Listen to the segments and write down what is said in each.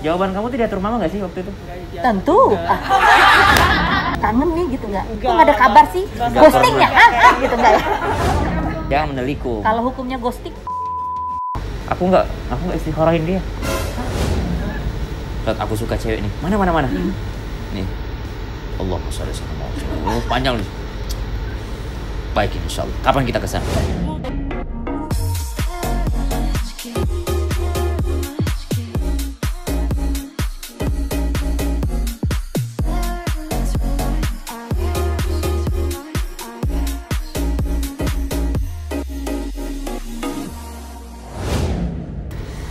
Jawaban kamu tuh diatur mama nggak sih waktu itu? Tentu. Kangen nih gitu nggak? Kok nggak ada kabar sih? Ghosting ya? Gitu nggak ya? Jangan meneliku. Kalau hukumnya ghosting? Aku nggak istikharohin dia. Saat aku suka cewek nih. Mana. Nih. Allahumma sholli ala Muhammad. Oh, panjang nih. Baik, insyaallah. Kapan kita kesana?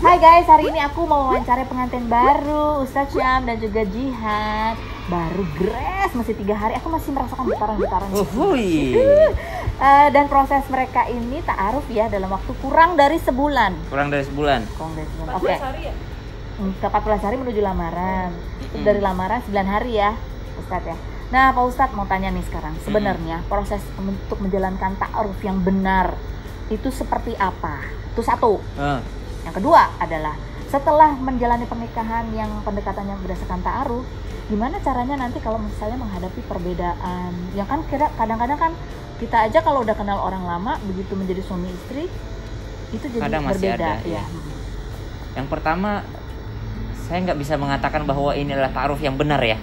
Hai guys, hari ini aku mau wawancara pengantin baru, Ustadz Syam dan juga Jihan. Baru gres, masih 3 hari, aku masih merasakan getaran-getaran. Dan proses mereka ini ta'aruf ya dalam waktu kurang dari sebulan. Kurang dari sebulan. Oke. Ke 14 hari menuju lamaran. Terus dari lamaran 9 hari ya, Ustadz ya. Nah, Pak Ustadz mau tanya nih sekarang, sebenarnya proses untuk menjalankan ta'aruf yang benar itu seperti apa? Itu satu. Yang kedua adalah setelah menjalani pernikahan yang pendekatannya berdasarkan ta'aruf, gimana caranya nanti kalau misalnya menghadapi perbedaan? Ya kan kadang-kadang kan kita aja kalau udah kenal orang lama, begitu menjadi suami istri itu jadi kadang masih berbeda. ada, ya. Yang pertama, saya nggak bisa mengatakan bahwa ini adalah ta'aruf yang benar ya,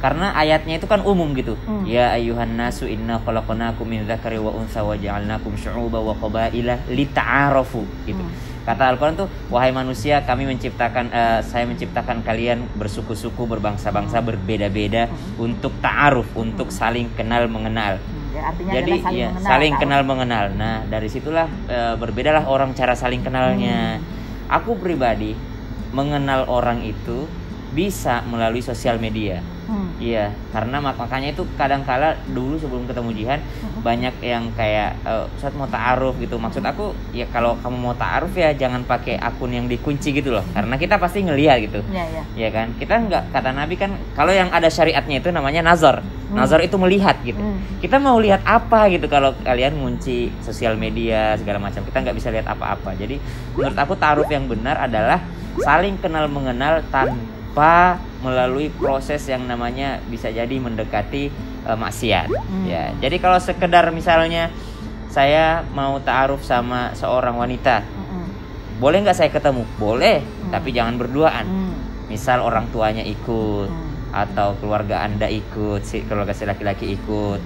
karena ayatnya itu kan umum gitu. Ya ayyuhan nasu inna khalaqnakum min dzakari wa unsa wa ja'alnakum syu'uban wa qabaila lita'arafu gitu. Kata Al-Quran tuh, wahai manusia, saya menciptakan kalian bersuku-suku, berbangsa-bangsa, berbeda-beda untuk ta'aruf, untuk saling kenal mengenal. Ya, artinya jadi saling kenal mengenal. Nah, dari situlah berbedalah orang cara saling kenalnya. Aku pribadi mengenal orang itu bisa melalui sosial media. Iya, karena makanya itu kadang-kala dulu sebelum ketemu Jihan banyak yang kayak Ustadz mau ta'aruf gitu. Maksud aku ya kalau kamu mau ta'aruf ya jangan pakai akun yang dikunci gitu loh, karena kita pasti ngelihat gitu. Iya kan, kita nggak, kata Nabi kan kalau yang ada syariatnya itu namanya nazar. Nazar itu melihat gitu. Kita mau lihat apa gitu kalau kalian ngunci sosial media segala macam, kita nggak bisa lihat apa-apa. Jadi menurut aku ta'aruf yang benar adalah saling kenal mengenal tanpa melalui proses yang namanya bisa jadi mendekati maksiat. Ya, jadi kalau sekedar misalnya saya mau ta'aruf sama seorang wanita, boleh nggak saya ketemu? Boleh, tapi jangan berduaan. Misal orang tuanya ikut atau keluarga Anda ikut, keluarga si laki-laki ikut.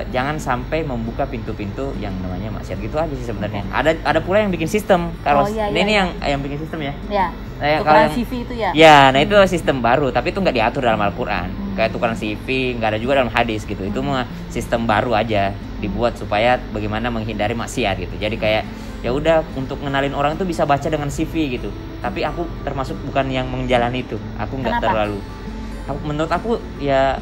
Jangan sampai membuka pintu-pintu yang namanya maksiat, gitu aja sih sebenarnya. Ada pula yang bikin sistem. Kalau ini yang bikin sistem ya. Tukeran CV itu ya. Ya, nah itu sistem baru, tapi itu nggak diatur dalam Al-Quran. Kayak tukeran CV, nggak ada juga dalam hadis gitu. Itu mah sistem baru aja dibuat supaya bagaimana menghindari maksiat gitu. Jadi kayak ya udah, untuk ngenalin orang tuh bisa baca dengan CV gitu. Tapi aku termasuk bukan yang menjalani itu. Aku nggak terlalu. Menurut aku ya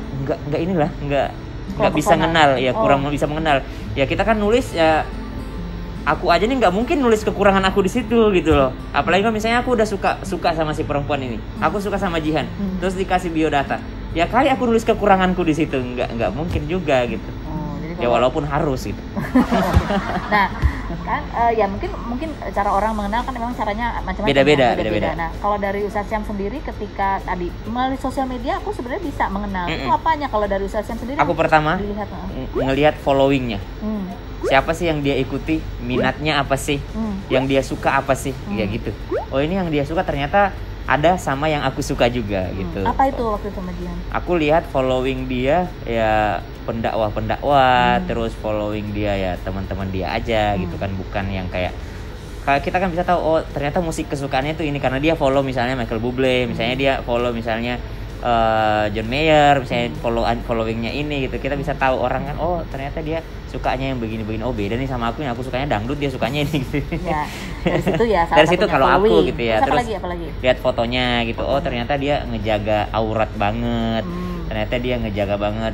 nggak bisa mengenal ya, kurang bisa mengenal ya. Kita kan nulis ya, aku aja nih nggak mungkin nulis kekurangan aku di situ gitu loh. Apalagi kalau misalnya aku udah suka sama si perempuan ini, aku suka sama Jihan, terus dikasih biodata, ya kali aku nulis kekuranganku di situ, nggak mungkin juga gitu. Ya walaupun harus gitu. Nah kan ya mungkin cara orang mengenal kan memang caranya macam-macam, beda-beda. Nah kalau dari Ustadz Syam sendiri, ketika tadi melalui sosial media aku sebenarnya bisa mengenal itu apanya kalau dari Ustadz Syam sendiri? Aku pertama ngelihat followingnya. Siapa sih yang dia ikuti, minatnya apa sih, yang dia suka apa sih, ya gitu. Oh ini yang dia suka ternyata ada sama yang aku suka juga gitu. Apa itu waktu itu sama Jihan? Aku lihat following dia ya pendakwah, terus following dia ya teman-teman dia aja gitu kan, bukan yang kayak kita kan bisa tahu oh ternyata musik kesukaannya tuh ini karena dia follow misalnya Michael Bublé, misalnya dia follow misalnya John Mayer, misalnya followingnya ini gitu. Kita bisa tahu orang kan, oh ternyata dia sukanya yang begini-begini, oh beda nih sama aku, yang aku sukanya dangdut, dia sukanya ini gitu. Ya, dari situ ya dari situ kalau aku gitu ya. Terus apalagi? Lihat fotonya gitu, oh ternyata dia ngejaga aurat banget, ternyata dia ngejaga banget.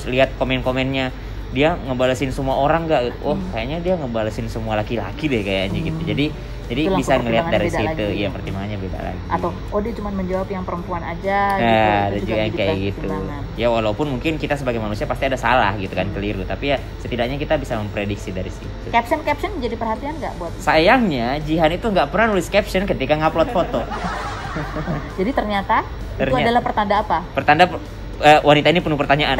Lihat komen-komennya, dia ngebalesin semua orang nggak? Oh kayaknya dia ngebalesin semua laki-laki deh kayaknya gitu. Jadi bisa ngelihat dari situ, ya pertimbangannya beda lagi. Atau dia cuma menjawab yang perempuan aja gitu. Ada juga yang kayak gitu. Ya walaupun mungkin kita sebagai manusia pasti ada salah gitu kan, keliru, tapi ya setidaknya kita bisa memprediksi dari situ. Caption jadi perhatian nggak buat? Sayangnya Jihan itu nggak pernah nulis caption ketika ngupload foto. Jadi ternyata itu adalah pertanda apa? Pertanda wanita ini penuh pertanyaan.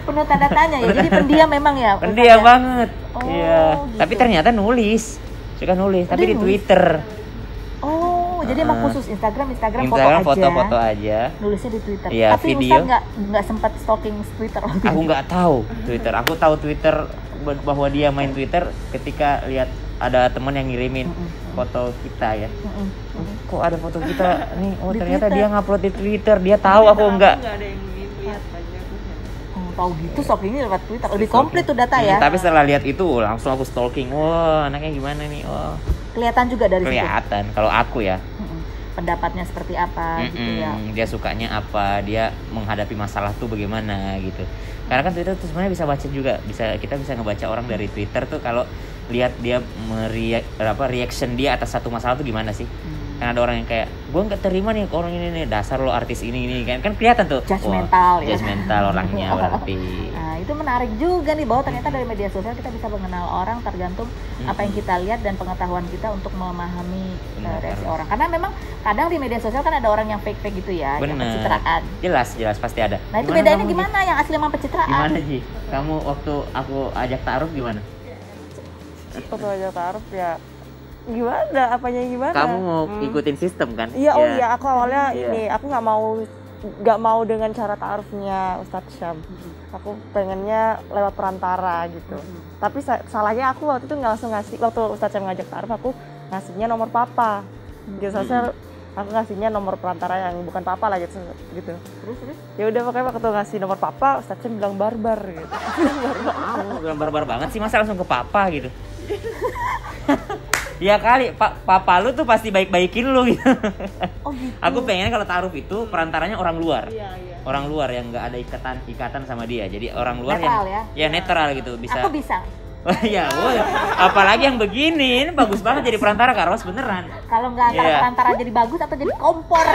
Penuh tanda tanya ya. Jadi pendiam memang ya. Pendiam banget. Oh, Iya. gitu. Tapi ternyata nulis. Suka nulis, tapi di Twitter. Oh, jadi emang khusus Instagram foto-foto aja. Nulisnya di Twitter. Iya, tapi video. Ustaz nggak sempat stalking Twitter. Aku nggak tahu Twitter. Aku tahu Twitter bahwa dia main Twitter ketika lihat ada teman yang ngirimin foto kita ya. Kok ada foto kita nih? Oh, Di ternyata Twitter. dia ngupload di Twitter. Dia tahu aku enggak. Nggak ada yang lihat aja aku. Tahu gitu stalkingnya lewat Twitter. Lebih komplit tuh data ya. Tapi setelah lihat itu langsung aku stalking. Wah, anaknya gimana nih? Wah, Kelihatan juga dari situ. kelihatan kalau aku ya. Pendapatnya seperti apa gitu ya. Dia sukanya apa, dia menghadapi masalah tuh bagaimana gitu. Karena kan Twitter tuh sebenarnya bisa baca juga, kita bisa ngebaca orang dari Twitter tuh kalau lihat dia reaction dia atas satu masalah tuh gimana sih. Kan ada orang yang kayak gue nggak terima nih orang ini nih, dasar lo artis ini kan kelihatan tuh. Judgmental ya. Judgmental orangnya berarti. Nah, itu menarik juga nih bahwa ternyata dari media sosial kita bisa mengenal orang tergantung apa yang kita lihat dan pengetahuan kita untuk memahami reaksi orang. Karena memang kadang di media sosial kan ada orang yang fake gitu ya, yang Bener. pencitraan. Jelas pasti ada. Nah, itu bedanya gimana yang asli sama pencitraan? Gimana Ji? Kamu waktu aku ajak taruh gimana? Foto aja taruh ya. Gimana? Apanya gimana? Kamu mau ikutin sistem kan? Iya, oh iya, aku awalnya Iya. ini, aku nggak mau dengan cara ta'arufnya Ustadz Syam. Aku pengennya lewat perantara gitu. Tapi salahnya aku waktu itu nggak langsung ngasih, waktu Ustadz Syam ngajak ta'aruf aku ngasihnya nomor papa. Gitu, soalnya aku ngasihnya nomor perantara yang bukan papa lah gitu. Terus? Ya udah pokoknya waktu ngasih nomor papa, Ustadz Syam bilang barbar gitu. Kamu bilang barbar banget sih, masa langsung ke papa gitu. Ya kali, papa lu tuh pasti baik-baikin lu gitu. Oh gitu. Aku pengennya kalau taruh itu perantaranya orang luar. Iya. Orang luar yang nggak ada ikatan sama dia. Jadi orang luar Netral yang ya? netral gitu bisa. Aku bisa. Wah, ya, boleh. Apalagi yang begini, ini bagus banget jadi perantara Kak Ros, beneran. Kalau nggak antara Iya. perantara jadi bagus atau jadi kompor.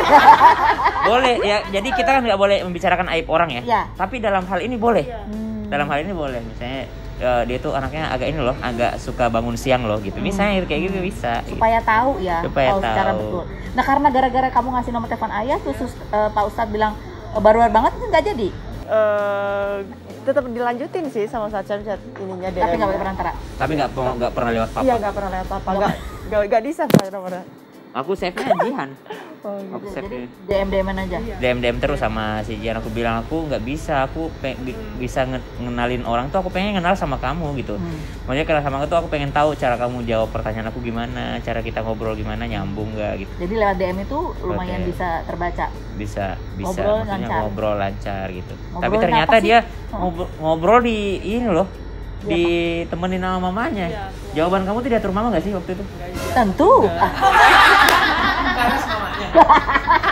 Boleh ya. Jadi kita kan nggak boleh membicarakan aib orang ya. Iya. Tapi dalam hal ini boleh. Hmm. Dalam hal ini boleh. Misalnya dia tuh anaknya agak ini loh, agak suka bangun siang loh gitu. Misalnya kayak gitu bisa. Supaya tahu ya, Supaya secara tahu. betul. Nah, karena gara-gara kamu ngasih nomor telepon ayah, terus Pak Ustadz bilang baru banget, itu nggak jadi. Tetap dilanjutin sih sama Ustadz Syam chat ininya DM. Tapi nggak pakai perantara. Tapi nggak pernah lewat papa. Iya, nggak pernah lewat papa, nggak di save saya nomornya. Aku save-nya Jihan. Oh, gitu. Aku save DM-an aja. DM terus sama si Jihan. Aku bilang aku nggak bisa, aku bisa ngenalin orang tuh, aku pengen kenal sama kamu gitu. Maksudnya kenal sama kamu tuh aku pengen tahu cara kamu jawab pertanyaan aku gimana, cara kita ngobrol gimana, nyambung nggak gitu. Jadi lewat DM itu lumayan DM. bisa terbaca. Bisa Ngobrol maksudnya lancar. ngobrol lancar gitu. Ngobrolin Tapi ternyata apa sih? dia ngobrol di ini loh, ditemenin sama mamanya. Jawaban kamu tidak turun mama nggak sih waktu itu? Tentu.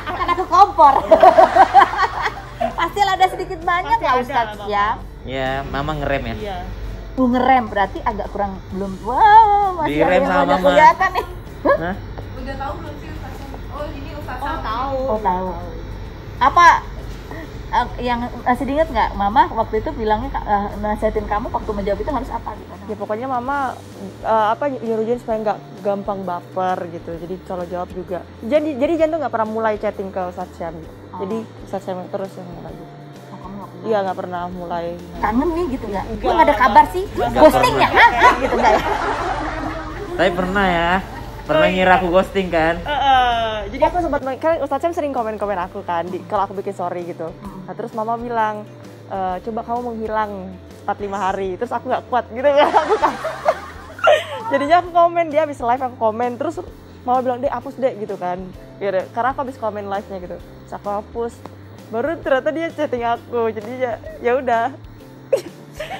Kan aku kompor. Pasti ada sedikit banyak Pasti ya ada Ustadz lah, ya. Ya, mama ngerem ya. Iya. Tuh ngerem berarti agak kurang belum. Wow, masih Direm ada yang sama banyak mama. kelihatan nih. Hah? Udah tahu belum sih Ustaz? Oh ini Ustaz Sam. Tahu. Oh tahu. Apa yang masih diingat nggak? Mama waktu itu bilangnya nasihatin kamu waktu menjawab itu harus apa gitu? Ya pokoknya mama nyuruhin supaya nggak gampang baper gitu. Jadi kalau jawab juga. Jadi Jan tuh nggak pernah mulai chatting ke Ustadz Syam. Jadi Ustadz Syam terus yang mulai. Oh, kamu nggak pernah. Iya, nggak pernah mulai. Kangen nih gitu nggak? Enggak, Gue nggak ada kabar sih. Ghostingnya gitu nggak ya? Tapi pernah ya. Pernah ngira aku ghosting kan? Jadi aku sempat kan Ustadz Syam sering komen aku kan kalau aku bikin story gitu. Nah, terus mama bilang coba kamu menghilang 4-5 hari. Terus aku nggak kuat gitu kan. Jadinya aku komen, dia habis live aku komen, terus mama bilang deh hapus deh gitu kan. Ya udah, karena aku habis komen live-nya gitu. Terus aku hapus. Baru ternyata dia chatting aku. Jadi ya udah.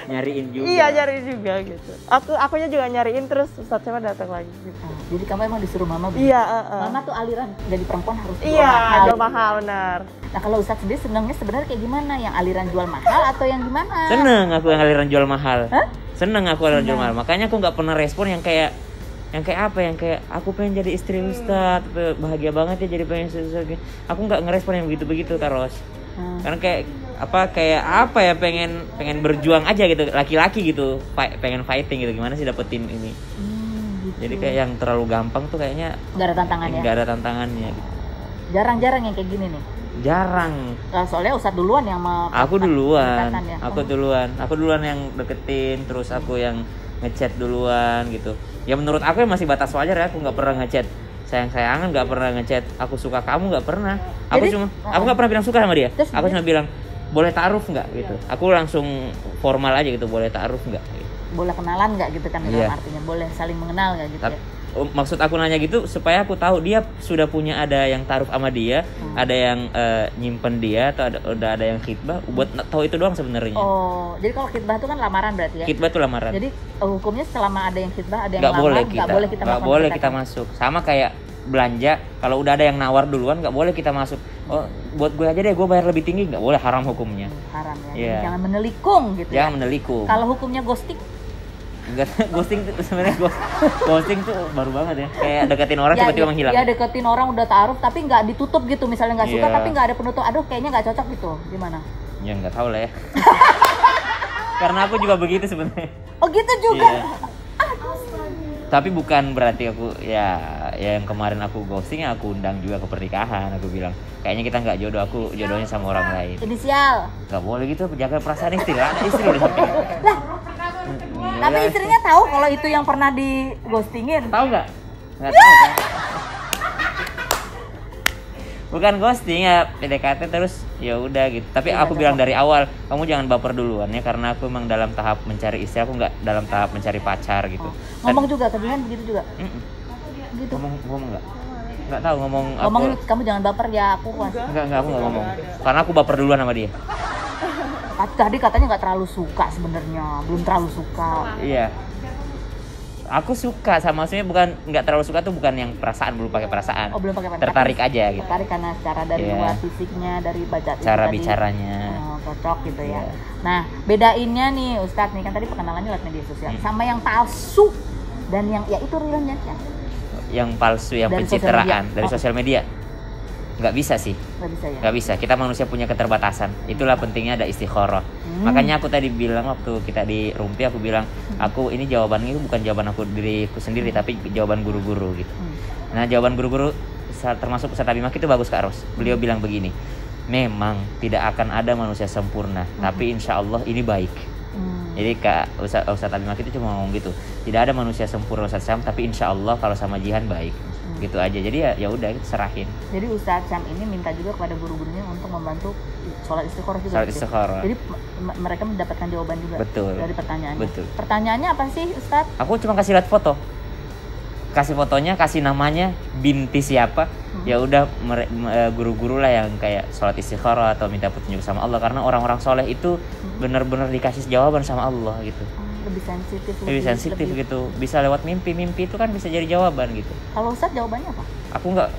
Nyariin juga. Iya, nyariin juga gitu. Akunya juga nyariin, terus Ustadz Syam datang lagi gitu. Jadi kamu emang disuruh mama begitu? Iya, Mama tuh aliran jadi perempuan harus jual iya, mahal. jual mahal benar. Nah kalau Ustadz sendiri senangnya sebenarnya kayak gimana? Yang aliran jual mahal atau yang gimana? Seneng aku yang aliran jual mahal. Hah? Seneng aku aliran jual mahal. Makanya aku nggak pernah respon yang kayak apa, yang kayak aku pengen jadi istri Ustadz, bahagia banget ya jadi pengen istri. Aku nggak ngerespon yang begitu Kak Ros. Karena kayak apa ya, pengen berjuang aja gitu, laki-laki gitu, pengen fighting gitu, gimana sih dapetin ini. gitu. Jadi kayak yang terlalu gampang tuh kayaknya Nggak ada tantangannya. nggak ada tantangannya. Jarang-jarang yang kayak gini nih. Jarang. Soalnya Ustadz duluan yang Aku duluan. pendekatan ya. Aku duluan yang deketin, terus aku yang ngechat duluan gitu. Ya menurut aku ya masih batas wajar ya. Aku nggak pernah ngechat sayang-sayangan, nggak pernah ngechat aku suka kamu, nggak pernah. Aku nggak pernah bilang suka sama dia. Terus aku cuma bilang boleh taruh nggak gitu. Aku langsung formal aja gitu, boleh taruh nggak gitu. Boleh kenalan nggak gitu kan Iya. dalam artinya, boleh saling mengenal nggak gitu ya. Maksud aku nanya gitu supaya aku tahu dia sudah punya, ada yang taruh sama dia, ada yang nyimpen dia, atau udah ada yang khitbah, buat tahu itu doang sebenarnya. Oh, jadi kalau khitbah itu kan lamaran berarti ya? Khitbah tuh lamaran. Jadi hukumnya selama ada yang khitbah, ada yang Nggak lamar, boleh nggak kita, boleh kita nggak melakukan boleh pendekatan. kita masuk. Sama kayak belanja, kalau udah ada yang nawar duluan nggak boleh kita masuk. Oh, buat gue aja deh, gue bayar lebih tinggi, nggak boleh, haram hukumnya. Haram ya. Iya. Jangan menelikung gitu Jangan ya. menelikung. Kalau hukumnya ghosting, Enggak, ghosting tuh sebenarnya ghosting tuh baru banget ya. Kayak deketin orang tiba-tiba menghilang. Ya deketin orang udah taruh tapi nggak ditutup gitu, misalnya nggak suka Iya. tapi nggak ada penutup. Aduh, kayaknya nggak cocok gitu. Gimana? Ya nggak tahu lah ya. Karena aku juga begitu sebenarnya. Oh gitu juga. Iya. Tapi bukan berarti aku ya yang kemarin aku ghosting ya aku undang juga ke pernikahan. Aku bilang kayaknya kita nggak jodoh, aku jodohnya sama orang lain. Inisial. Nggak boleh gitu, jaga perasaan istri. Ada istri udah samping. Tapi istrinya tahu kalau itu yang pernah di ghostingin. Tahu nggak? Nggak tahu kan? Bukan ghosting ya, PDKT terus ya udah gitu. Tapi Iya, aku bilang dari awal, kamu jangan baper duluan ya, karena aku emang dalam tahap mencari istri, aku nggak dalam tahap mencari pacar gitu. Ngomong juga ke Jihan begitu juga. Mm-mm. Gitu. Ngomong nggak? Nggak tahu ngomong. Ngomong Aku kamu jangan baper ya, aku masih. nggak aku nggak ngomong. Karena aku baper duluan sama dia. Tadi katanya nggak terlalu suka sebenarnya, belum terlalu suka. Iya. Aku suka sama, maksudnya bukan nggak terlalu suka tuh, bukan yang perasaan, belum pakai perasaan. Oh, belum pakai perasaan. Tertarik aja gitu. Tertarik karena secara dari Iya. luar fisiknya, dari baca itu Cara tadi. bicaranya. Oh, cocok gitu ya. Iya. Nah, bedainnya nih Ustadz nih, kan tadi perkenalannya lewat media sosial, sama yang palsu dan yang ya itu realnya ya. Yang palsu, yang Dari sosial pencitraan media. dari Oh. sosial media. Nggak bisa sih. Nggak bisa ya. Nggak bisa, kita manusia punya keterbatasan. Itulah pentingnya ada istikharah. Makanya aku tadi bilang waktu kita di Rumpi, aku bilang aku ini jawabannya itu bukan jawaban aku diriku sendiri, tapi jawaban guru-guru gitu. Nah, jawaban guru-guru termasuk Ustadz Abi Maki itu bagus Kak Ros. Beliau bilang begini, memang tidak akan ada manusia sempurna, tapi insya Allah ini baik. Jadi Kak Ustadz Abi Maki itu cuma ngomong gitu, tidak ada manusia sempurna Ustadz Syam, tapi insya Allah kalau sama Jihan baik. Gitu aja. Jadi ya udah serahin. Jadi Ustadz Syam ini minta juga kepada guru-gurunya untuk membantu sholat istikharah juga. Sholat istikharah. Jadi mereka mendapatkan jawaban juga. Betul. Dari pertanyaannya. Betul. Pertanyaannya apa sih Ustadz? Aku cuma kasih lihat foto, kasih fotonya, kasih namanya, binti siapa, ya udah guru-guru lah yang kayak sholat istikharah atau minta petunjuk sama Allah, karena orang-orang soleh itu benar-benar dikasih jawaban sama Allah gitu. Lebih sensitif. Lebih sensitif gitu, bisa lewat mimpi itu kan bisa jadi jawaban gitu. Kalau Ustadz jawabannya apa? Aku nggak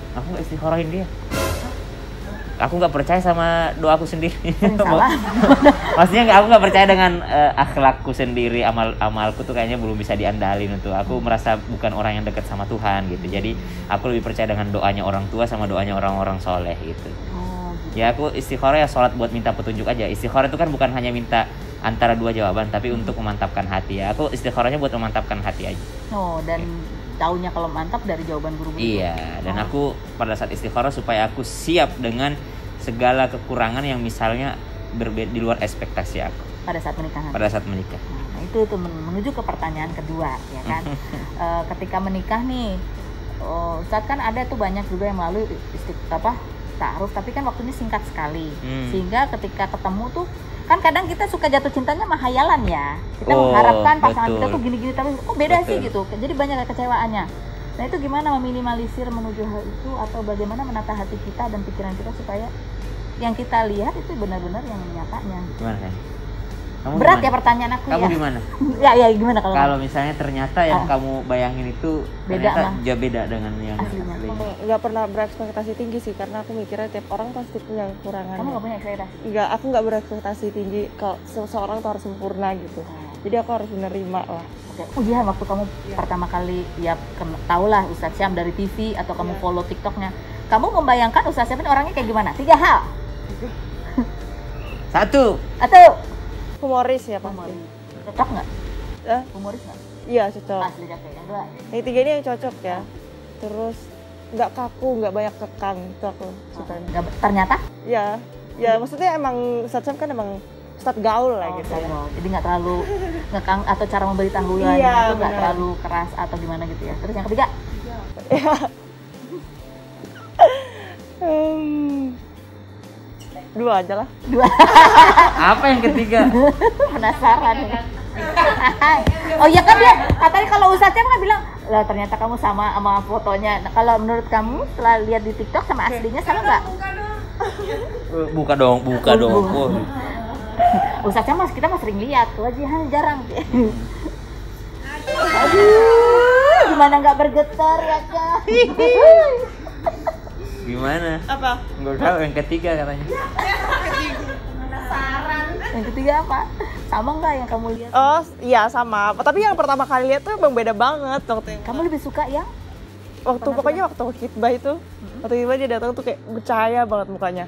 istikharahin dia. Aku nggak percaya sama doaku sendiri. Sering salah. Maksudnya aku nggak percaya dengan akhlakku sendiri, amalku tuh kayaknya belum bisa diandalin untuk. Aku merasa bukan orang yang dekat sama Tuhan gitu. Jadi aku lebih percaya dengan doanya orang tua sama doanya orang-orang soleh gitu. Oh, gitu. Ya aku istikharah ya sholat buat minta petunjuk aja. Istikharah itu kan bukan hanya minta antara dua jawaban, tapi untuk memantapkan hati ya. Aku istikharahnya buat memantapkan hati aja. Oh, dan taunya kalau mantap dari jawaban guru-guru. Iya, dan aku pada saat istikharah supaya aku siap dengan segala kekurangan yang misalnya berbeda di luar ekspektasi aku Pada saat pernikahan. pada saat menikah. Nah, itu tuh menuju ke pertanyaan kedua, ya kan? Ketika menikah nih, Ustadz kan ada tuh banyak juga yang melalui ta'aruf, tapi kan waktunya singkat sekali, sehingga ketika ketemu tuh kan kadang kita suka jatuh cintanya sama hayalan ya. Kita mengharapkan pasangan kita tuh gini-gini, tapi kok beda sih gitu. Jadi banyak kekecewaannya. Nah itu gimana meminimalisir menuju hal itu, atau bagaimana menata hati kita dan pikiran kita supaya yang kita lihat itu benar-benar yang nyatanya. Gimana kan? Kamu Berat gimana? ya pertanyaan aku Kamu ya. gimana? Ya gimana Kalau misalnya ternyata yang kamu bayangin itu Beda ternyata mah. beda dengan yang Aslinya. aslinya. Nggak pernah berekspektasi tinggi sih, karena aku mikirnya tiap orang pasti punya kekurangannya. Kamu nggak punya ekspektasi? Nggak, aku nggak berekspektasi tinggi kalau seseorang tuh harus sempurna gitu. Jadi aku harus menerima lah. Jihan, waktu kamu pertama kali ya tau lah Ustadz Syam dari TV atau kamu follow TikToknya, kamu membayangkan Ustadz Syam ini orangnya kayak gimana? 3 hal. 1. Atau Humoris ya pasti. cocok nggak? Eh, Humoris nggak? Iya cocok. Asli cocok yang dua. Yang tiga ini yang cocok ya. Terus nggak kaku, nggak banyak kekang, itu aku suka. Ternyata? Ya, ya maksudnya emang Ustadz Syam kan emang Ustadz gaul lah gitu. Ya. Jadi nggak terlalu ngekang atau cara memberitahuannya Iya, itu nggak bener. terlalu keras atau gimana gitu ya. Terus yang ketiga? Ya. Dua aja lah. Apa yang ketiga? Penasaran. Oh iya kan dia katanya kalau Ustadz Syam kan bilang lah ternyata kamu sama fotonya. Nah, kalau menurut kamu setelah lihat di TikTok sama aslinya sama nggak? Buka dong. Oh. Ustadz Syam kita mah sering lihat, tuh aja jarang. Aduh, gimana nggak bergetar ya kak? Gimana? Apa? Nggak tahu yang ketiga katanya. Yang ketiga apa? Sama nggak yang kamu lihat? Oh iya sama. Tapi yang pertama kali lihat tuh emang beda banget waktu yang Kamu lebih suka yang? pokoknya waktu khitbah itu. Waktu khitbah dia datang tuh kayak bercahaya banget mukanya.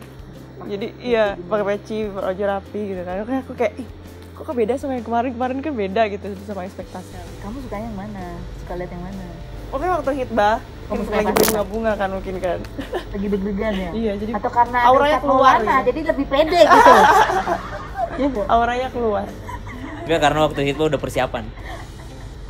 Jadi iya pakai peci, baju rapi gitu kan. Aku kayak ih, kok beda sama yang kemarin kan beda gitu sama ekspektasi. Kamu sukanya yang mana? Suka lihat yang mana? Pokoknya waktu khitbah Kamu suka lagi yang mana? bunga-bunga kan mungkin kan. Lagi deg-degan ya? Iya, jadi atau karena auranya ada keluar Maulana, gitu. jadi lebih pede gitu. Iya, Bu? Auranya keluar. Enggak, karena waktu itu udah persiapan.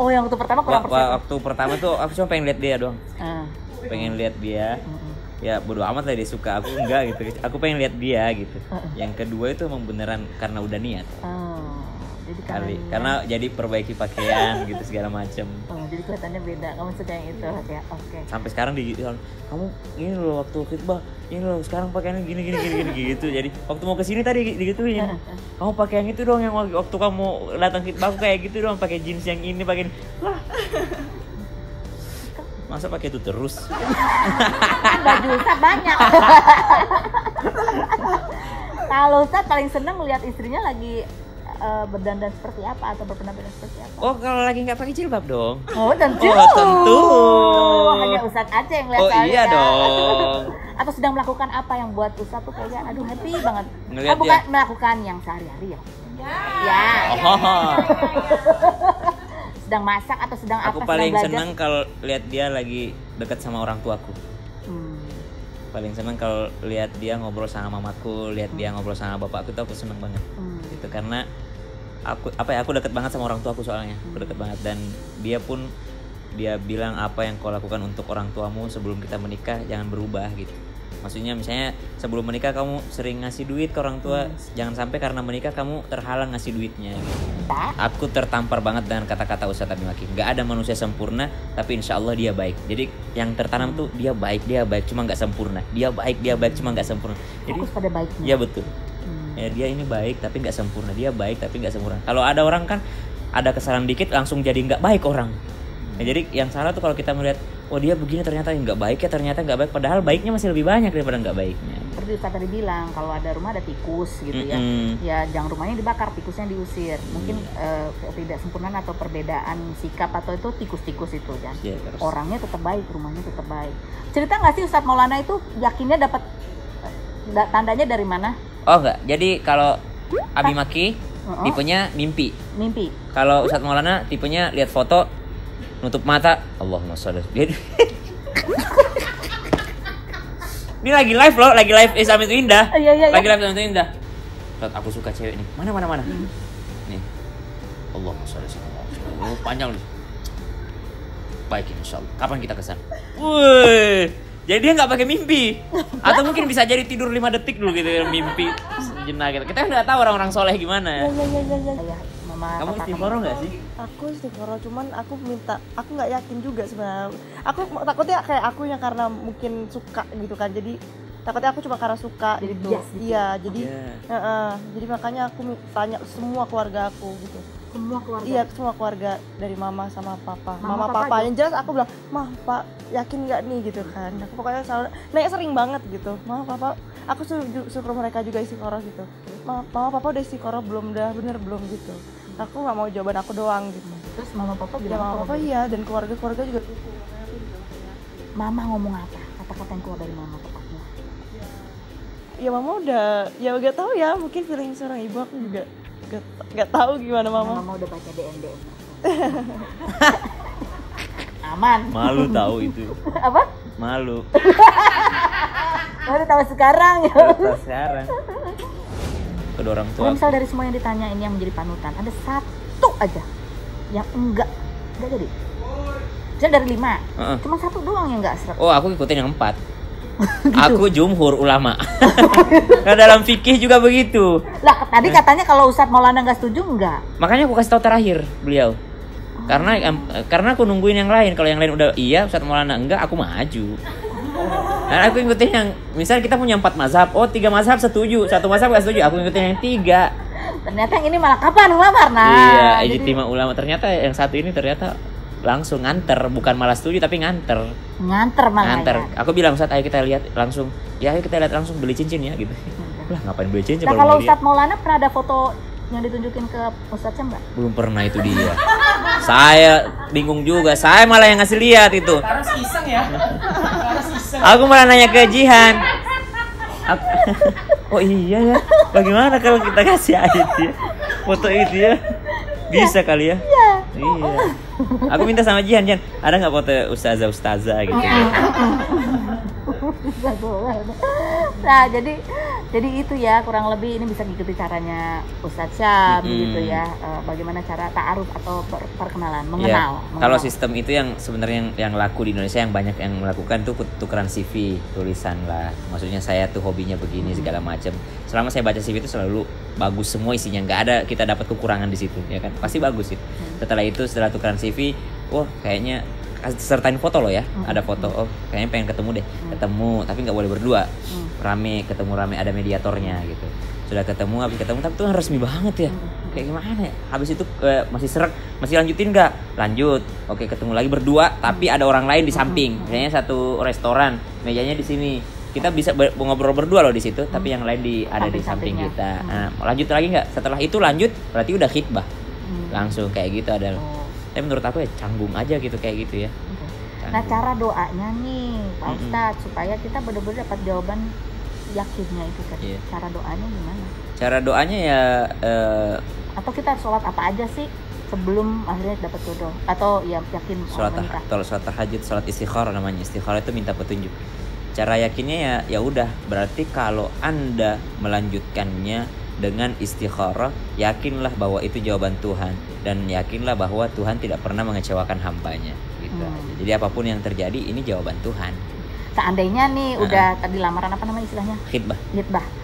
Oh, yang waktu pertama kurang persiapan. Waktu pertama tuh aku cuma pengen lihat dia doang. Ah. Pengen lihat dia. Mm-mm. Ya bodo amat lah dia suka, aku enggak gitu. Aku pengen lihat dia gitu. Heeh. Yang kedua itu emang beneran karena udah niat. Oh, jadi Kali. niat. Karena jadi perbaiki pakaian gitu segala macem. Oh, jadi kelihatannya beda. Kamu suka yang itu ya? Oke. Sampai sekarang kamu ini loh waktu khitbah, ini loh sekarang pakaiannya gini gitu. Jadi waktu mau kesini tadi digituin. Kamu pakai yang itu dong, yang waktu kamu datang khitbah aku kayak gitu dong, pakai jeans yang ini, pakai ini. Lah. Masa pakai itu terus? Kan baju Ustadz banyak. Kalau Ustadz paling seneng lihat istrinya lagi berdandan seperti apa atau berpenampilan seperti apa? Oh, kalau lagi nggak pakai jilbab dong. Oh, tentu. Oh, tentu. Hanya Ustadz aja yang lihat Oh, soalnya. iya dong. Atau sedang melakukan apa yang buat Ustadz tuh kayaknya aduh happy banget. Ngeliat Bukan dia. melakukan yang sehari-hari ya. Ya. Oh, Sedang masak atau sedang aku apa? paling sedang belajar? senang kalau lihat dia lagi dekat sama orang tuaku. Hmm. Paling senang kalau lihat dia ngobrol sama mamaku, lihat dia ngobrol sama bapakku, itu aku senang banget. Hmm. Gitu karena aku deket banget sama orang tuaku soalnya. Aku deket banget, dan dia bilang apa yang kau lakukan untuk orang tuamu sebelum kita menikah jangan berubah gitu. Maksudnya misalnya sebelum menikah kamu sering ngasih duit ke orang tua, jangan sampai karena menikah kamu terhalang ngasih duitnya gitu. Aku tertampar banget dengan kata-kata Ustadz Abi Maki. Gak ada manusia sempurna, tapi insya Allah dia baik. Jadi yang tertanam tuh dia baik, cuma nggak sempurna. Dia baik, cuma nggak sempurna. Jadi Fokus pada baiknya. ya betul. Ya, dia ini baik tapi nggak sempurna. Dia baik tapi nggak sempurna. Kalau ada orang kan ada kesalahan dikit langsung jadi nggak baik orang. Ya, jadi yang salah tuh kalau kita melihat, oh dia begini ternyata nggak baik ya, ternyata nggak baik. Padahal baiknya masih lebih banyak daripada nggak baiknya. Seperti Ustadz tadi bilang, kalau ada rumah ada tikus gitu ya. Ya jangan rumahnya dibakar, tikusnya diusir. Mungkin tidak sempurnaan atau perbedaan sikap atau itu tikus-tikus itu ya. Ya, terus. Orangnya tetap baik, rumahnya tetap baik. Cerita nggak sih Ustadz Maulana itu yakinnya dapat tandanya dari mana? Oh enggak, jadi kalau Abi Maki tipenya mimpi. Mimpi. Kalau Ustadz Maulana tipenya lihat foto, nutup mata, Allahumma sholli. Ini lagi live loh, lagi live Islam itu indah. Iya. Lagi live Islam itu indah. Ustadz, aku suka cewek nih. Mana. Nih. Allahumma sholli. Oh, panjang nih. Baik insyaallah. Kapan kita kesana? Wih. Jadi dia nggak pakai mimpi, atau mungkin bisa jadi tidur 5 detik dulu gitu mimpi sejenak gitu. Kita nggak tahu orang-orang soleh gimana ya. Ya, Mama. Kamu papa istiqoroh nggak sih? Aku istiqoroh, cuman aku nggak yakin juga sebenarnya. Aku takutnya kayak aku yang karena mungkin suka gitu kan, jadi takutnya aku cuma karena suka Jadi gitu. bias gitu. Iya, jadi Yeah. jadi makanya aku tanya semua keluarga aku gitu. Semua keluarga. Iya, semua keluarga dari mama sama papa. Mama, Mama papa papa aja? yang jelas aku bilang, "Mah, Pak, yakin nggak nih?" gitu kan. Aku pokoknya selalu nanya sering banget gitu. Mama, papa, aku suruh mereka juga istiqoroh gitu. Mama, papa udah istiqoroh belum, udah bener belum gitu. Aku nggak mau jawaban aku doang gitu. Terus mama papa Ya bilang mama apa? papa iya, dan keluarga juga dukung. Makanya aku juga kayak, Mama ngomong apa? Kata-kata yang keluar dari mama tepatnya. ya mama udah, ya gak tahu ya, mungkin feeling seorang ibu aku juga gak tahu gimana Mama mama. udah baca DM. Aman. Malu tahu itu. Apa? Malu. Baru tahu sekarang ya. Terus sekarang. Kedua orang tua. Kalau misal dari semua yang ditanya ini yang menjadi panutan, ada satu aja yang enggak jadi. Jadi dari 5, cuma satu doang yang enggak seret. Oh, aku ikutin yang 4. Aku jumhur ulama. Nah, dalam fikih juga begitu. Lah tadi katanya kalau Ustadz Maulana nggak setuju enggak? Makanya aku kasih tahu terakhir beliau. Karena aku nungguin yang lain. Kalau yang lain udah iya, Ustadz Maulana enggak, aku maju. Nah, aku ikutin yang misalnya kita punya 4 mazhab. Oh, 3 mazhab setuju, 1 mazhab nggak setuju. Aku ikutin yang 3. Ternyata yang ini malah kapan ngelamar? Nah. Iya, jadi... ijtima ulama. Ternyata yang satu ini ternyata langsung nganter, bukan malah setuju tapi nganter. Nganter malah. Nganter. Ya. Aku bilang, Ustadz, ayo kita lihat langsung. Ya, ayo kita lihat langsung beli cincin ya gitu. Lah, ngapain beli cincin? Nah, kalau Ustadz Maulana pernah ada foto yang ditunjukin ke Ustadz Syam nggak? Belum pernah, itu dia. Saya bingung juga. Saya malah yang ngasih lihat itu. Harus iseng ya. Harus iseng. Aku malah nanya ke Jihan. Oh iya ya. Bagaimana kalau kita kasih itu ya? Foto itu ya? Bisa kali ya? Iya. Aku minta sama Jihan, ada nggak foto ustazah gitu? Nah, jadi itu ya kurang lebih ini bisa ngikuti caranya Ustadz Syam gitu ya. Bagaimana cara ta'aruf atau perkenalan, mengenal. Kalau sistem itu yang sebenarnya yang laku di Indonesia, yang banyak yang melakukan tuh tukeran CV, tulisan lah. Maksudnya saya tuh hobinya begini segala macam. Selama saya baca CV itu selalu bagus semua isinya, nggak ada kita dapat kekurangan di situ, ya kan? Pasti bagus itu. Setelah tukeran CV, wah kayaknya sertain foto loh ya, ada foto, oh kayaknya pengen ketemu deh, ketemu tapi nggak boleh berdua, ketemu rame ada mediatornya gitu. Sudah ketemu, habis ketemu tapi itu kan resmi banget ya, kayak gimana ya? Habis itu masih serak, masih lanjutin nggak? Lanjut, oke ketemu lagi berdua, tapi ada orang lain di samping, misalnya satu restoran, mejanya di sini, kita bisa ngobrol berdua loh di situ, tapi yang lain ada di samping kita. Nah, lanjut lagi nggak? Setelah itu lanjut, berarti udah khitbah, langsung kayak gitu ada. Tapi menurut aku ya canggung aja gitu kayak gitu ya. Nah, cara doanya nih Pak Ustadz supaya kita benar-benar dapat jawaban yakinnya itu kan. Cara doanya gimana? Cara doanya ya atau kita sholat apa aja sih sebelum akhirnya dapat jodoh atau ya yakin menikah? Sholat tahajud, sholat istikharah namanya. Istikharah itu minta petunjuk. Cara yakinnya ya udah berarti kalau Anda melanjutkannya dengan istikharah, yakinlah bahwa itu jawaban Tuhan dan yakinlah bahwa Tuhan tidak pernah mengecewakan hambanya gitu. Jadi apapun yang terjadi ini jawaban Tuhan. Seandainya nih udah tadi lamaran apa namanya istilahnya? Khitbah.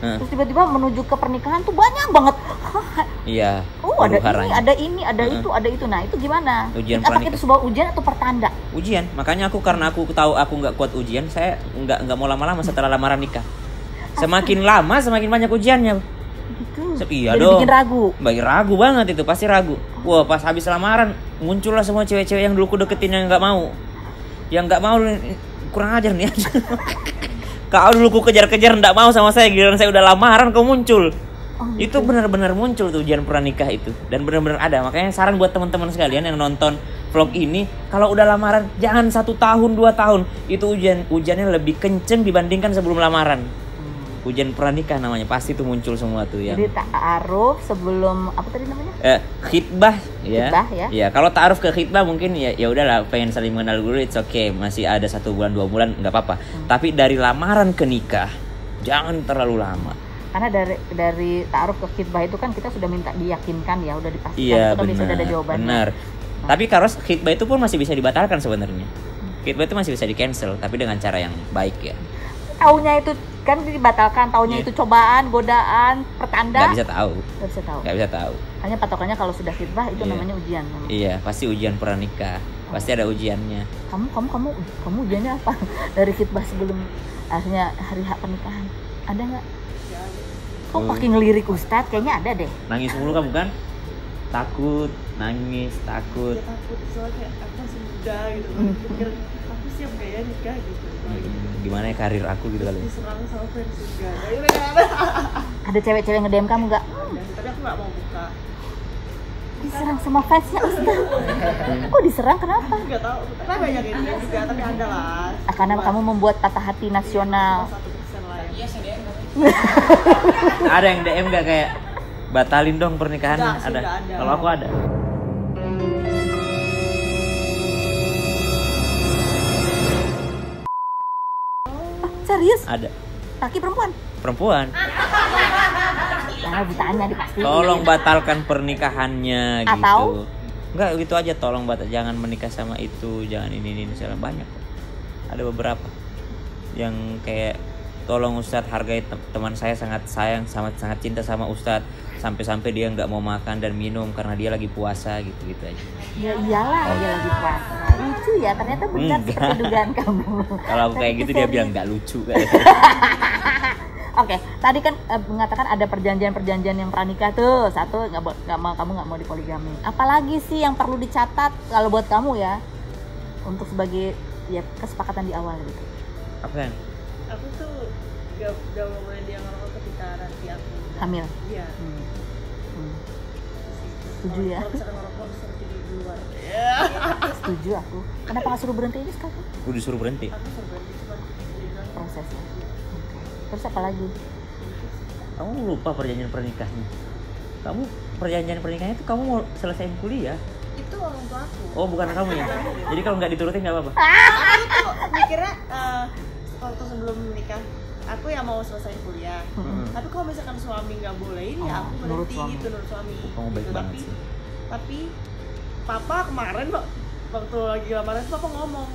Terus tiba-tiba menuju ke pernikahan tuh banyak banget. Iya. Oh, ada ini, ada itu. Nah, itu gimana? Ujian apakah itu sebuah ujian atau pertanda? Ujian. Makanya karena aku tahu aku nggak kuat ujian, saya nggak mau lama-lama setelah lamaran nikah. Semakin lama semakin banyak ujiannya. Gitu. Iya jadi dong. Bikin ragu. Ragu banget itu, pasti ragu. Wah, pas habis lamaran muncullah semua cewek-cewek yang dulu ku deketin yang nggak mau. Yang nggak mau kurang ajar nih. Kau dulu ku kejar-kejar nggak mau sama saya, giliran saya udah lamaran kau muncul. Itu benar-benar muncul tuh ujian pranikah itu, dan benar-benar ada. Makanya saran buat teman-teman sekalian yang nonton vlog ini, kalau udah lamaran jangan 1 tahun 2 tahun. Itu ujiannya lebih kenceng dibandingkan sebelum lamaran. Ujian pranikah namanya, pasti tuh muncul semua tuh ya. Jadi ta'aruf sebelum apa tadi namanya? Khitbah ya. Khitbah ya. Ya, kalau ta'aruf ke khitbah mungkin ya udahlah, pengen saling mengenal dulu, it's okay, masih ada 1 bulan 2 bulan nggak apa-apa. Tapi dari lamaran ke nikah jangan terlalu lama. Karena dari ta'aruf ke khitbah itu kan kita sudah minta diyakinkan ya, udah dipastikan, iya, itu kan bisa ada jawabannya. Benar. Tapi kalau khitbah itu pun masih bisa dibatalkan sebenarnya. Khitbah itu masih bisa di cancel, tapi dengan cara yang baik ya. Taunya itu kan dibatalkan, taunya itu cobaan, godaan, pertanda. Nggak bisa tahu. Hanya patokannya kalau sudah khitbah itu namanya ujian. Iya, pasti ujian pranikah. Pasti ada ujiannya. Kamu ujiannya apa? Dari khitbah sebelum akhirnya hari hak pernikahan. Ada nggak? Kok pakai ngelirik Ustadz? Kayaknya ada deh. Nangis mulu kamu kan? Takut, nangis, takut. Ya, takut soalnya aku masih muda gitu. Pikir aku siap kayak nikah gitu. Gimana ya karir aku gitu kali. Diserang sama fans juga. Ada cewek-cewek nge-DM kamu nggak? Tapi aku nggak mau buka. Diserang sama fansnya Ustaz. Kok diserang, kenapa? Nggak tahu. Tapi banyak yang DM juga, tapi ada lah. Karena kamu membuat patah hati nasional. 1% lah ya. Iya, saya DM. Ada yang DM nggak kayak batalin dong pernikahannya? Ada. Kalau aku ada. Serius? Ada. Laki perempuan? Perempuan. Nah, ditanya dipastiin. Tolong batalkan pernikahannya gitu. Atau? Enggak gitu aja, tolong jangan menikah sama itu, jangan ini misalnya banyak. Ada beberapa yang kayak tolong Ustadz hargai teman saya sangat sayang sangat cinta sama Ustadz sampai dia nggak mau makan dan minum karena dia lagi puasa gitu aja. Ya iyalah dia lagi puasa. Lucu ya ternyata benar seperti dugaan kamu. Kalau aku kayak gitu dia bilang nggak lucu kayak. Oke, tadi kan mengatakan ada perjanjian yang pranikah tuh. Satu, kamu nggak mau dipoligami. Apalagi sih yang perlu dicatat kalau buat kamu ya, untuk sebagai ya kesepakatan di awal gitu. Apa kan? Aku tuh gak boleh dia ngerokok ketika nanti aku Hamil. Iya. Setuju ya? Kalau misalkan ngerokok suruh tidur di luar. Setuju aku. Kenapa nggak suruh berhenti ini sekarang? Udah disuruh berhenti. Aku suruh berhenti cuma dia bilang Prosesnya. Terus apa lagi? Kamu lupa perjanjian pernikahannya. Kamu perjanjian pernikahannya itu kamu mau selesaiin kuliah. itu orang tua aku. Oh bukan kamu ya? Jadi kalau nggak diturutin nggak apa-apa? Aku tuh mikirnya waktu sebelum menikah aku ya mau selesai kuliah. Tapi kalau misalkan suami nggak bolehin ya aku nurut berhenti suami. gitu nurut suami. Kamu baik Gitu. banget sih. Tapi papa kemarin waktu lagi lamaran tuh papa ngomong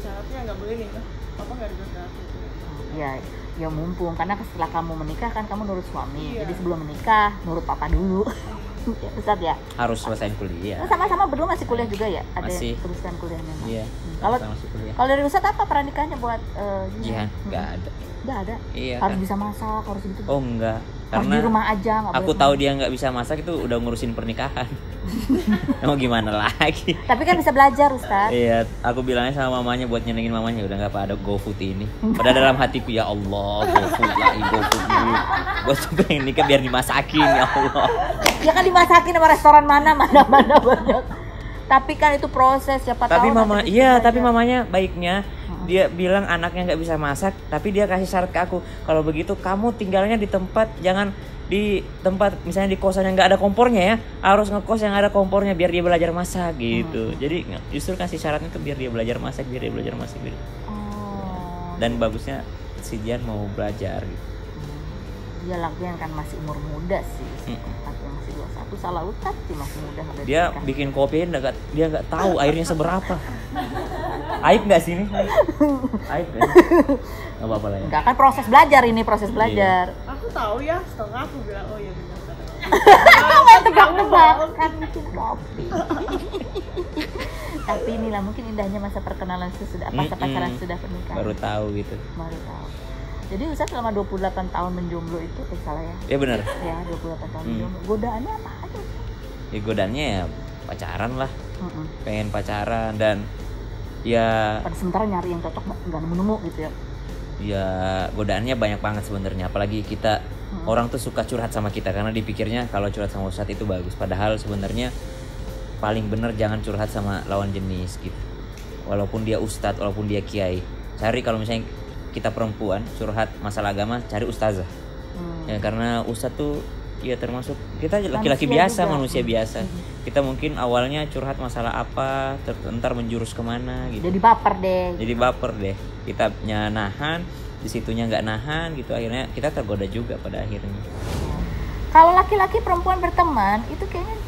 syaratnya nggak boleh nih. Papa nggak ada aku. Ya mumpung karena setelah kamu menikah kan kamu nurut suami. Iya. Jadi sebelum menikah nurut papa dulu. Ya, Ustadz ya. Harus selesaiin kuliah. Nah, sama-sama berdua masih kuliah juga ya? Ada Masih. yang teruskan kuliah memang. Iya. Kalau sama masih kuliah. kalau dari Ustadz apa pernikahannya buat Jihan nggak ada. Nggak ada. Iya Harus kan? bisa masak, harus gitu. Oh enggak. Harus Karena di rumah aja, nggak aku boleh tahu kemana. dia nggak bisa masak itu udah ngurusin pernikahan. Mau gimana lagi? Tapi kan bisa belajar Ustadz. Iya, aku bilangnya sama mamanya buat nyenengin mamanya udah nggak ada GoFood ini. Padahal dalam hatiku ya Allah GoFood lagi GoFood dulu. Gue tuh pengen nikah biar dimasakin ya Allah. Ya kan dimasakin sama restoran mana banyak. Tapi kan itu proses siapa Tapi tahu. mama, nanti iya bisa tapi belajar. mamanya baiknya dia bilang anaknya nggak bisa masak, tapi dia kasih syarat ke aku kalau begitu kamu tinggalnya di tempat jangan di tempat misalnya di kosan yang nggak ada kompornya ya, harus ngekos yang ada kompornya biar dia belajar masak gitu. Jadi justru kasih syaratnya tuh biar dia belajar masak biar. Oh. Dan bagusnya si Jian mau belajar gitu. Dia lagian kan masih umur muda sih. Tapi masih 21 salah utat sih masih muda udah Dia nikah. bikin kopi dia nggak tahu airnya seberapa. Aib nggak sih ini? Aib nggak sih? Nggak apa-apa lah ya. Enggak kan proses belajar ini proses belajar. Aku tahu ya setengah aku bilang oh iya benar. Main tebak-tebakan bikin kopi. Tapi inilah mungkin indahnya masa perkenalan sesudah masa pacaran sudah pernikahan. Baru tahu gitu. Baru tahu. Jadi Ustaz selama 28 tahun menjomblo itu salah ya? Ya benar. Ya 28 tahun menjomblo. Godaannya apa aja? Ya godaannya ya pacaran lah. Pengen pacaran dan ya Pada sementara nyari yang cocok nggak nemu-nemu gitu ya? ya godaannya banyak banget sebenarnya. Apalagi kita orang tuh suka curhat sama kita karena dipikirnya kalau curhat sama ustadz itu bagus. Padahal sebenarnya paling bener jangan curhat sama lawan jenis gitu. Walaupun dia ustadz, walaupun dia kiai. Cari kalau misalnya kita perempuan curhat masalah agama, cari ustazah. Ya karena ustadz tuh ya termasuk kita laki-laki Manusia biasa, juga. manusia biasa. Kita mungkin awalnya curhat masalah apa, ntar menjurus kemana gitu. Jadi baper deh. Jadi baper deh. Kitanya nahan, disitunya nggak nahan gitu. Akhirnya kita tergoda juga pada akhirnya. Kalau laki-laki perempuan berteman itu kayaknya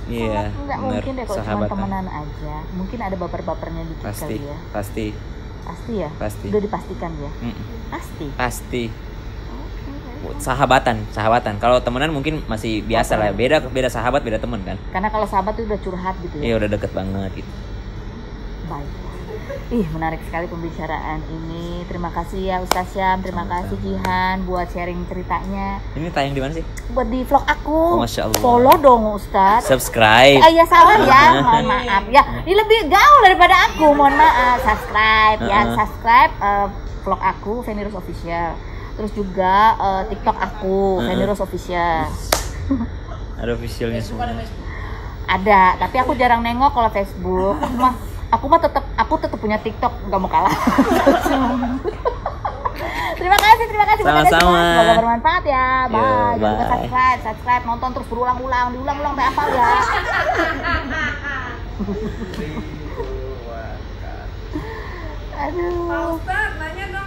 Iya. nggak mungkin deh kalau cuma sahabatan. temenan aja. Mungkin ada baper-bapernya dikit Pasti, kali ya. pasti, Pasti ya. pasti. Udah dipastikan ya. Mm-mm. Pasti. Pasti. Sahabatan. Kalau temenan mungkin masih biasa lah. Beda sahabat, beda teman kan. Karena kalau sahabat itu udah curhat gitu ya. Iya udah deket banget gitu. Baik. Ih, menarik sekali pembicaraan ini. Terima kasih ya Ustaz Syam, terima kasih Jihan buat sharing ceritanya. Ini tayang di mana sih? Buat di vlog aku. Oh, Masya Allah. Follow dong Ustaz. Subscribe. Ya salah ya, mohon maaf ya. Ini lebih gaul daripada aku, mohon maaf. Subscribe ya, subscribe vlog aku Venirus Official. Terus juga TikTok aku Venirus Official. Ada officialnya semua. Ada, tapi aku jarang nengok kalau Facebook. Aku mah tetap punya TikTok, nggak mau kalah. Terima kasih buat kalian Sama-sama. semua. Semoga bermanfaat ya. Bye. Yo, Jangan lupa bye. subscribe, nonton terus berulang-ulang, diulang-ulang sampai hafal ya. Aduh. Pak Ustadz, nanya dong.